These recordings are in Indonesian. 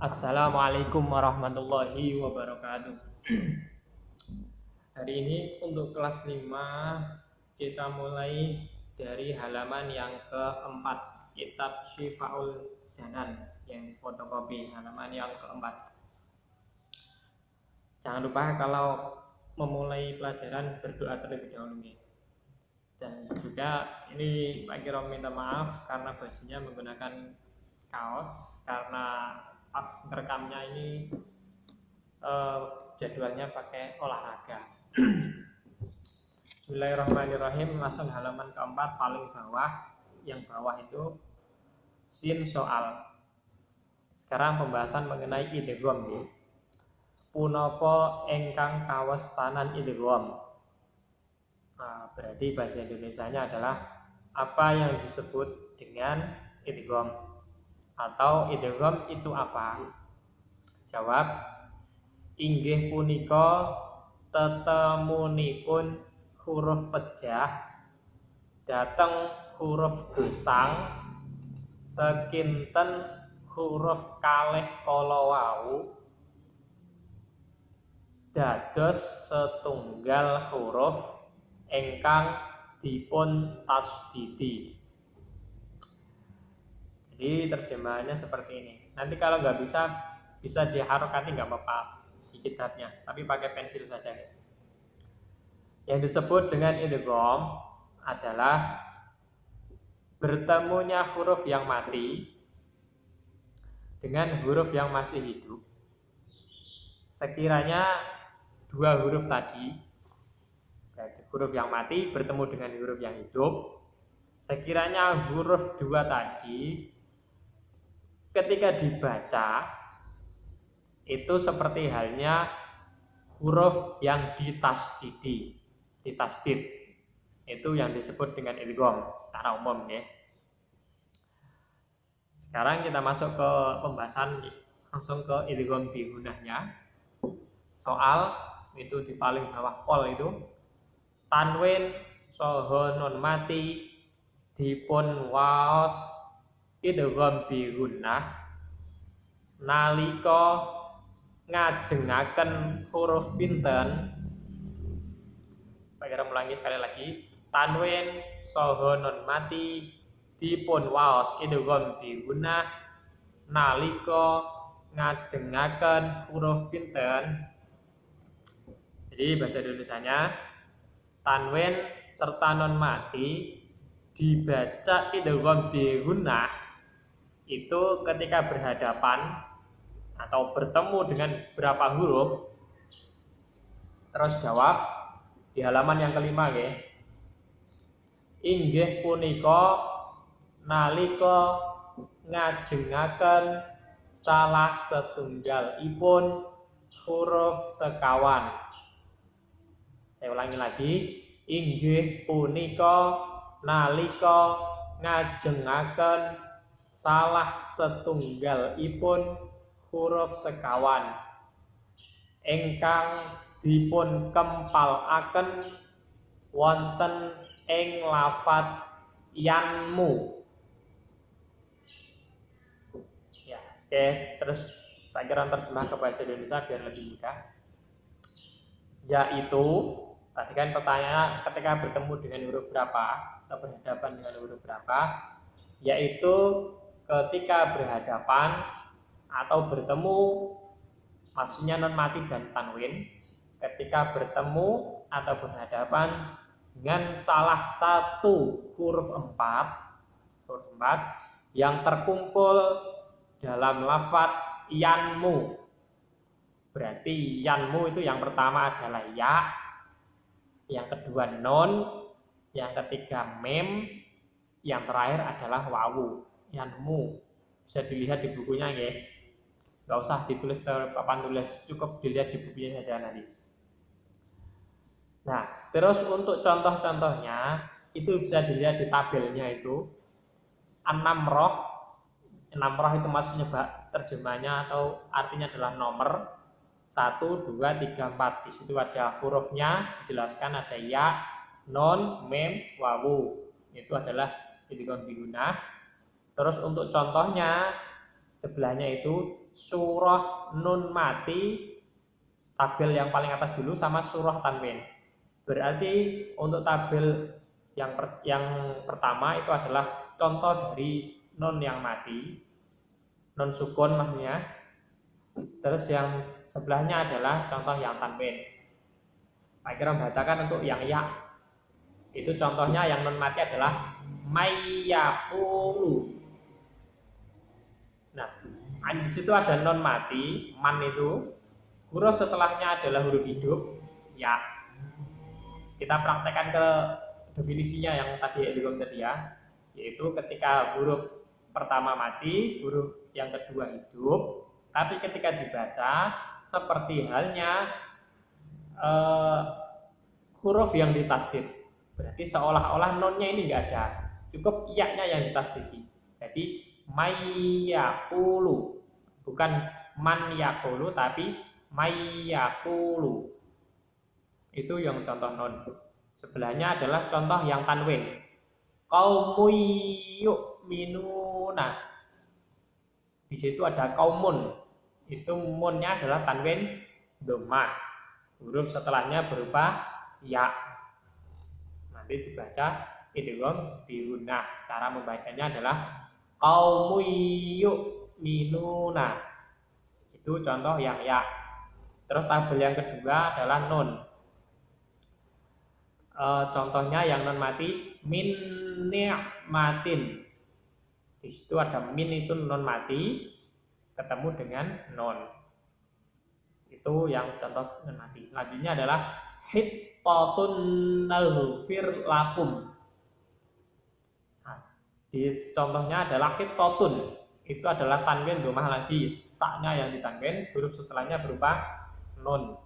Assalamualaikum warahmatullahi wabarakatuh. Hari ini untuk kelas 5 kita mulai dari halaman yang keempat, kitab Syifaul Janan yang fotokopi, halaman yang keempat. Jangan lupa kalau memulai pelajaran berdoa terlebih dahulu. Dan juga ini Pak Kiro minta maaf karena bajunya menggunakan kaos karena pas rekamnya ini jadwalnya pakai olahraga. Bismillahirrahmanirrahim. Langsung halaman keempat paling bawah. Yang bawah itu sin soal. Sekarang pembahasan mengenai idgham. Punapa engkang kawastanan idgham. Berarti bahasa Indonesianya adalah apa yang disebut dengan idgham, atau idgham itu apa? Jawab, inggih punika tetemunipun huruf pejah dhateng huruf gesang sekinten huruf kalih kala wau dados setunggal huruf ingkang dipun tasdidi. Jadi terjemahannya seperti ini. Nanti kalau nggak bisa diharokati nggak apa-apa di kitabnya, tapi pakai pensil saja. Yang disebut dengan idgham adalah bertemunya huruf yang mati dengan huruf yang masih hidup. Sekiranya dua huruf tadi, huruf yang mati bertemu dengan huruf yang hidup, sekiranya huruf dua tadi ketika dibaca itu seperti halnya huruf yang ditasdid. Itu yang disebut dengan idgham secara umum ya. Sekarang kita masuk ke pembahasan langsung ke idgham bihunahnya. Soal itu di paling bawah pol itu tanwin saha nun mati dipun waos idgham bihunah nalika ngajengaken huruf pinten. Saya ulangi sekali lagi. Tanwin saha nun mati dipun waos idgham bihunah nalika ngajengaken huruf pinten. Jadi bahasa Indonesianya, tanwin serta nun mati dibaca idgham bihunah itu ketika berhadapan atau bertemu dengan berapa huruf. Terus jawab di halaman yang kelima ya. Inggih punika nalika ngajengaken salah setunggalipun huruf sekawan. Saya ulangi lagi. Inggih punika nalika ngajengaken salah setunggalipun huruf sekawan ingkang dipun kempalaken wonten ing lafadz yanmu. Ya, oke, terus saya kira terjemah ke bahasa Indonesia biar lebih mudah. Yaitu, tadi kan pertanyaannya ketika bertemu dengan huruf berapa atau berhadapan dengan huruf berapa, yaitu ketika berhadapan atau bertemu, maksudnya non mati dan tanwin, ketika bertemu atau berhadapan dengan salah satu huruf 4 yang terkumpul dalam lafadz yanmu. Berarti yanmu itu yang pertama adalah ya, yang kedua non, yang ketiga mem, yang terakhir adalah wawu. Yanmu bisa dilihat di bukunya ya. Gak usah ditulis ke papan tulis, cukup dilihat di bukunya saja nanti. Nah, terus untuk contoh-contohnya itu bisa dilihat di tabelnya itu. 6 roh itu maksudnya terjemahnya atau artinya adalah nomor 1, 2, 3, 4. Di situ ada hurufnya, dijelaskan ada ya, non, mem, wawu. Itu adalah idgham bihunah. Terus untuk contohnya sebelahnya itu surah nun mati, tabel yang paling atas dulu, sama surah tanwin. Berarti untuk tabel yang pertama itu adalah contoh dari nun yang mati, nun sukun maksudnya. Terus yang sebelahnya adalah contoh yang tanwin. Pak Kira membacakan untuk yang ya. Itu contohnya yang non mati adalah mayyaqulu. Nah, di situ ada non mati, man itu. Huruf setelahnya adalah huruf hidup, ya. Kita praktekkan ke definisinya yang tadi tadi ya, yaitu ketika huruf pertama mati, huruf yang kedua hidup, tapi ketika dibaca seperti halnya huruf yang ditasdid. Berarti seolah-olah nonnya ini enggak ada, cukup iya-nya yang ditasdidi. Jadi mayyaqulu, bukan man yaqulu tapi mayyaqulu. Itu yang contoh non. Sebelahnya adalah contoh yang tanwin. Qaumun yu'minuna. Di situ ada qaumun. Itu munnya adalah tanwin dhammah. Huruf setelahnya berupa ya. Nanti dibaca idgham bi gunnah. Cara membacanya adalah qaumun yu'minuna. Itu contoh yang ya. Terus tabel yang kedua adalah nun. Contohnya yang non mati, min ni'matin. Di situ ada min itu non mati ketemu dengan non. Itu yang contoh non mati. Selanjutnya adalah hittatun naghfir lakum. Nah, di contohnya adalah hittatun. Itu adalah tanwin dhammah lagi. Taknya yang ditanwin, huruf setelahnya berupa nun.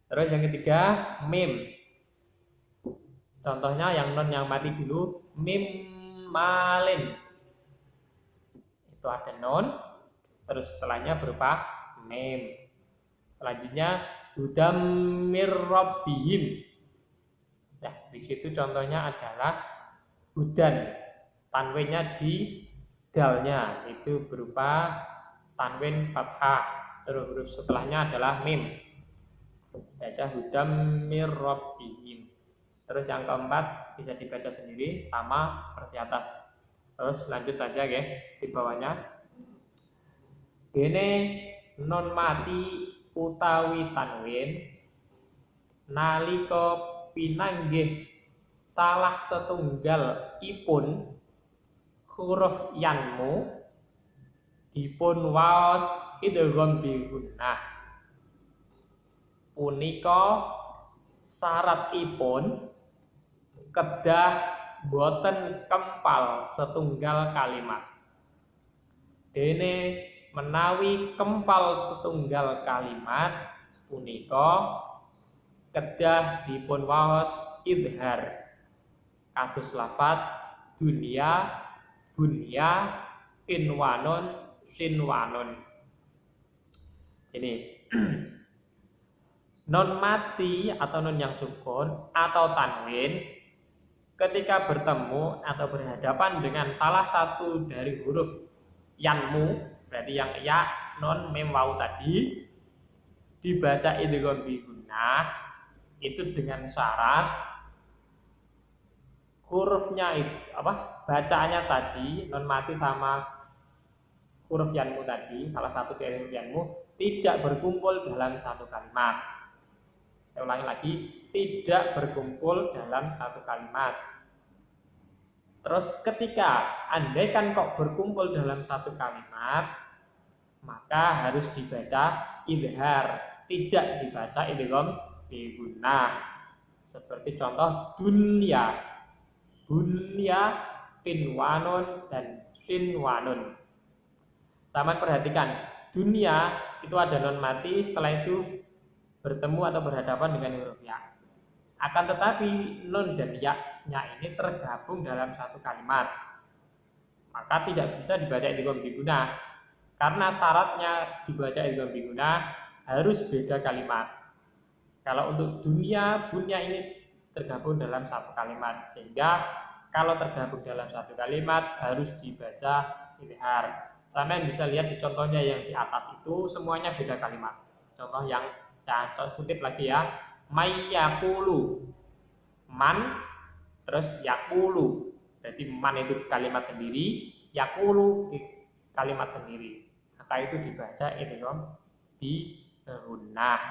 Terus yang ketiga, mim. Contohnya yang non yang mati dulu, mim malin. Itu ada non, terus setelahnya berupa mim. Selanjutnya hudam mir rabbihim. Ya, di situ contohnya adalah hudan. Tanwinnya di dalnya itu berupa tanwin fathah. Terus huruf setelahnya adalah mim. Baca hudam mir rabbihim. Terus yang keempat bisa dibaca sendiri sama seperti atas. Terus lanjut saja ya di bawahnya. Dene non mati utawi tanwin nalika pinanggih salah setunggal ipun huruf yanmu dipun waos idgham bi gunnah. Punika syaratipun kedah boten kempal setunggal kalimat. Dene menawi kempal setunggal kalimat punika kedah dipun waos idhar kados lafat dunia, bunya, inwanun, sinwanun. Ini non mati atau non yang sukun atau tanwin ketika bertemu atau berhadapan dengan salah satu dari huruf yanmu, berarti yang ya, non, mim, waw tadi, dibaca idgham bi gunnah itu dengan syarat hurufnya itu bacaannya tadi non mati sama huruf yanmu tadi, salah satu dari huruf yanmu tidak berkumpul dalam satu kalimat. Saya ulangi lagi, tidak berkumpul dalam satu kalimat. Terus ketika andaikan kok berkumpul dalam satu kalimat, maka harus dibaca idhar, tidak dibaca idgham bi gunnah. Seperti contoh dunya, bunya, pinwanun dan sinwanun. Sama perhatikan, dunia itu ada non mati, setelah itu bertemu atau berhadapan dengan huruf ya. Akan tetapi non dan ya-nya ini tergabung dalam satu kalimat, maka tidak bisa dibaca idgham bi gunnah. Karena syaratnya dibaca idgham bi gunnah harus beda kalimat. Kalau untuk dunia, bunya ini tergabung dalam satu kalimat, sehingga kalau tergabung dalam satu kalimat harus dibaca idhar. Sampean bisa lihat di contohnya yang di atas itu semuanya beda kalimat. Contoh yang saya kutip lagi ya. May yakulu. Man terus yakulu. Jadi man itu kalimat sendiri, yakulu kalimat sendiri. Maka itu dibaca idgham di gunnah.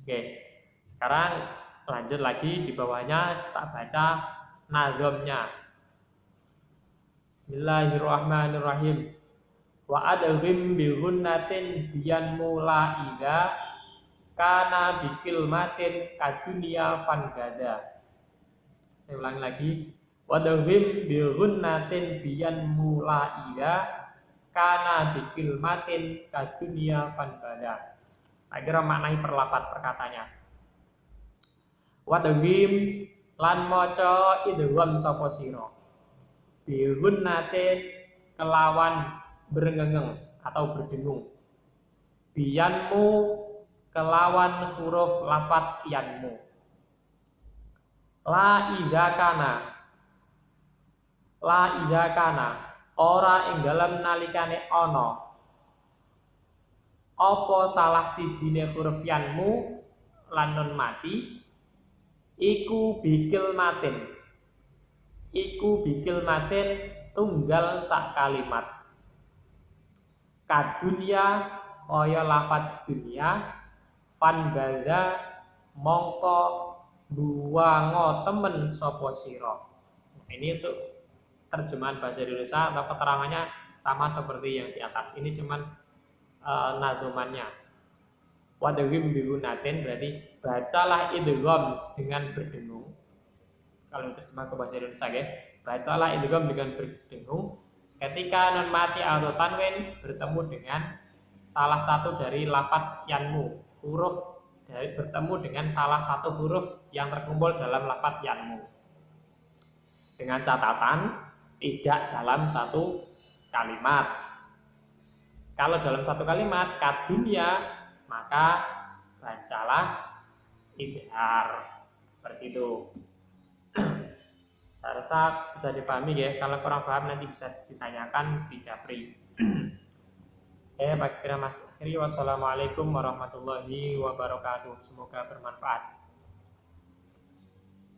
Oke. Sekarang lanjut lagi di bawahnya tak baca nazamnya. Bismillahirrahmanirrahim. Wa adghim bi ghunnatin biyan mula idza kana bi kilmatin kadunya fangada. Saya ulangi lagi. Wa adghim bi ghunnatin biyan mula idza kana bi kilmatin kadunya fangada. Agar maknai perlafat perkatanya. Wa adghim lan maca idgham sapa sira. Bi ghunnatin kelawan berengengeng atau berdengung. Biyanmu kelawan huruf lafat yanmu. La idza kana ora ing dalem nalikane ana apa salah sijine huruf yanmu lan nun mati iku bikil matin tunggal sak kalimat. Kadunya kaya lafat dunia panbaza mongko buwango temen sapa sira. Ini untuk terjemahan bahasa Indonesia atau keterangannya sama seperti yang di atas. Ini cuman nazumannya. Wadghim bigunatin berarti bacalah idgham dengan berdengung. Kalau terjemah ke bahasa Indonesia ya, bacalah idgham dengan berdengung. Ketika nun mati atau tanwin bertemu dengan salah satu dari lafaz yanmu, huruf dari bertemu dengan salah satu huruf yang terkumpul dalam lafaz yanmu. Dengan catatan tidak dalam satu kalimat. Kalau dalam satu kalimat kadunya maka bacalah idhar seperti itu. Saya rasa bisa dipahami ya. Kalau kurang paham nanti bisa ditanyakan di Japri. Baik, kira mas akhiri. Wassalamualaikum warahmatullahi wabarakatuh. Semoga bermanfaat.